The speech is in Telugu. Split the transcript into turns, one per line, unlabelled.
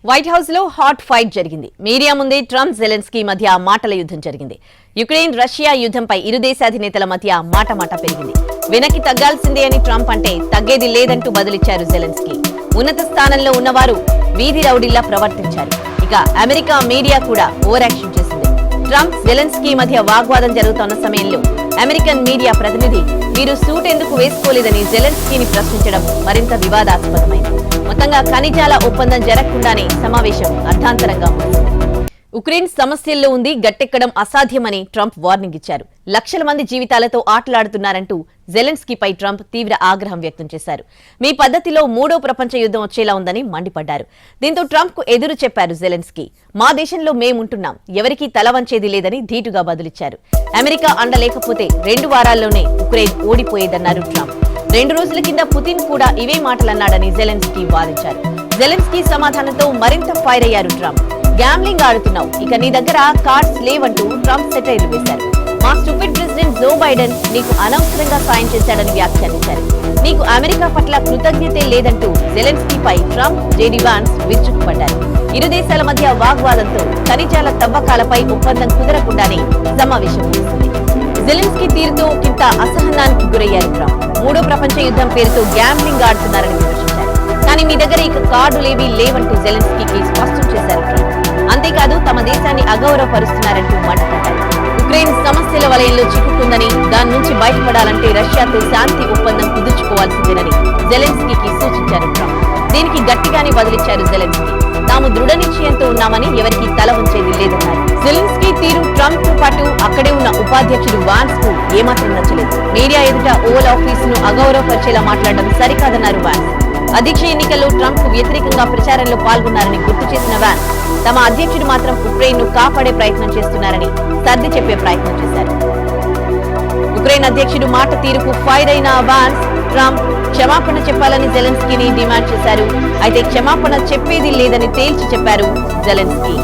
వైట్ హౌస్ లో హాట్ ఫైట్ జరిగింది. మీడియా ముందే ట్రంప్ జెలెన్స్కీ మధ్య మాటల యుద్ధం జరిగింది. యుక్రెయిన్ రష్యా యుద్ధంపై ఇరు దేశాధినేతల మధ్య మాట పెరిగింది. వెనక్కి తగ్గాల్సిందే అని ట్రంప్ అంటే తగ్గేది లేదంటూ బదులిచ్చారు జెలెన్స్కీ. ఉన్నత స్థానంలో ఉన్నవారు వీధి రౌడీల్లా ప్రవర్తించారు. ఇక అమెరికా మీడియా కూడా ఓవర్ యాక్షన్ చేసింది. ట్రంప్ జెలెన్స్కీ మధ్య వాగ్వాదం జరుగుతున్న సమయంలో అమెరికన్ మీడియా ప్రతినిధి మీరు సూట్ ఎందుకు వేసుకోలేదని జెలెన్స్కీని ప్రశ్నించడం మరింత వివాదాస్పదమైంది. మొత్తంగా ఖనిజాల ఒప్పందం జరగకుండానే సమావేశం అర్థాంతరంగా ముగిసింది. ఉక్రెయిన్ సమస్యల్లో ఉంది, గట్టెక్కడం అసాధ్యమని ట్రంప్ వార్నింగ్ ఇచ్చారు. లక్షల మంది జీవితాలతో ఆటలాడుతున్నారంటూ జెలెన్స్కీపై ట్రంప్ తీవ్ర ఆగ్రహం వ్యక్తం చేశారు. మీ పద్ధతిలో మూడో ప్రపంచ యుద్ధం వచ్చేలా ఉందని మండిపడ్డారు. దీంతో ట్రంప్ కు ఎదురు చెప్పారు జెలెన్స్కీ. మా దేశంలో మేముంటున్నాం, ఎవరికీ తల వంచేది లేదని ధీటుగా బదులిచ్చారు. అమెరికా అండ లేకపోతే 2 వారాల్లోనే ఉక్రెయిన్ ఓడిపోయేదన్నారు ట్రంప్. 2 రోజుల కింద పుతిన్ కూడా ఇవే మాటలన్నాడని జెలెన్స్కీ వాదించారు. జెలెన్స్కీ సమాధానంతో మరింత ఫైర్ అయ్యారు ట్రంప్. గ్యాంబ్లింగ్ ఆడుతున్నావు, ఇక నీ దగ్గర కార్డ్స్ లేవంటూ ట్రంప్ సెటైర్లు వేశారు. మా స్టూపిడ్ ప్రెసిడెంట్ జో బైడెన్ నీకు అనవసరంగా సాయం చేశాడని వ్యాఖ్యానించారు. నీకు అమెరికా పట్ల కృతజ్ఞతే లేదంటూ జెలెన్స్కీపై ట్రంప్, జేడీ వాన్స్ విరుచుకుపడ్డారు. ఇరు దేశాల మధ్య వాగ్వాదంతో ఖనిజాల తవ్వకాలపై ఒప్పందం కుదరకుండానే సమావేశం ముగిసింది. జెలెన్స్కీ తీరుతో కింద అసహనానికి గురయ్యారు ట్రంప్. మూడో ప్రపంచ యుద్ధం పేరుతో గ్యాంబ్లింగ్ ఆడుతున్నారని విమర్శించారు. కానీ మీ దగ్గర ఇక కార్డులేవీ లేవంటూ జెలెన్స్కీకి స్పష్టం చేశారు ట్రంప్. అంతేకాదు తమ దేశాన్ని అగౌరవపరుస్తున్నారంటూ మండిపడ్డారు. ఉక్రెయిన్ సమస్యల వలయంలో చిక్కుకుందని, దాని నుంచి బయటపడాలంటే రష్యాతో శాంతి ఒప్పందం కుదుర్చుకోవాల్సిందేనని జెలెన్స్కీకి సూచించారు ట్రంప్. దీనికి గట్టిగానే బదులిచ్చారు జెలెన్స్కీ. తాము దృఢ నిశ్చయంతో ఉన్నామని ఎవరికీ తల వంచేది లేదన్నారు. జెలెన్స్కీ తీరు ట్రంప్ తో పాటు అక్కడే ఉన్న ఉపాధ్యక్షుడు వాన్స్ కు ఏమాత్రం నచ్చలేదు. మీడియా ఎదుట ఓవల్ ఆఫీస్ ను అగౌరవపరిచేలా మాట్లాడడం సరికాదన్నారు వాన్స్. అధ్యక్ష ఎన్నికల్లో ట్రంప్ కు వ్యతిరేకంగా ప్రచారంలో పాల్గొన్నారని గుర్తు చేసిన వాన్స్ తమ అధ్యక్షుడు మాత్రం ఉక్రెయిన్ ను కాపాడే ప్రయత్నం చేస్తున్నారని సర్ది చెప్పే ప్రయత్నం చేశారు. ఉక్రెయిన్ అధ్యక్షుడు మాట తీరుకు ఫైర్ అయిన వాన్స్ ట్రంప్ క్షమాపణ చెప్పాలని జెలెన్స్కీని డిమాండ్ చేశారు. అయితే క్షమాపణ చెప్పేది లేదని తేల్చి చెప్పారు జెలెన్స్కీ.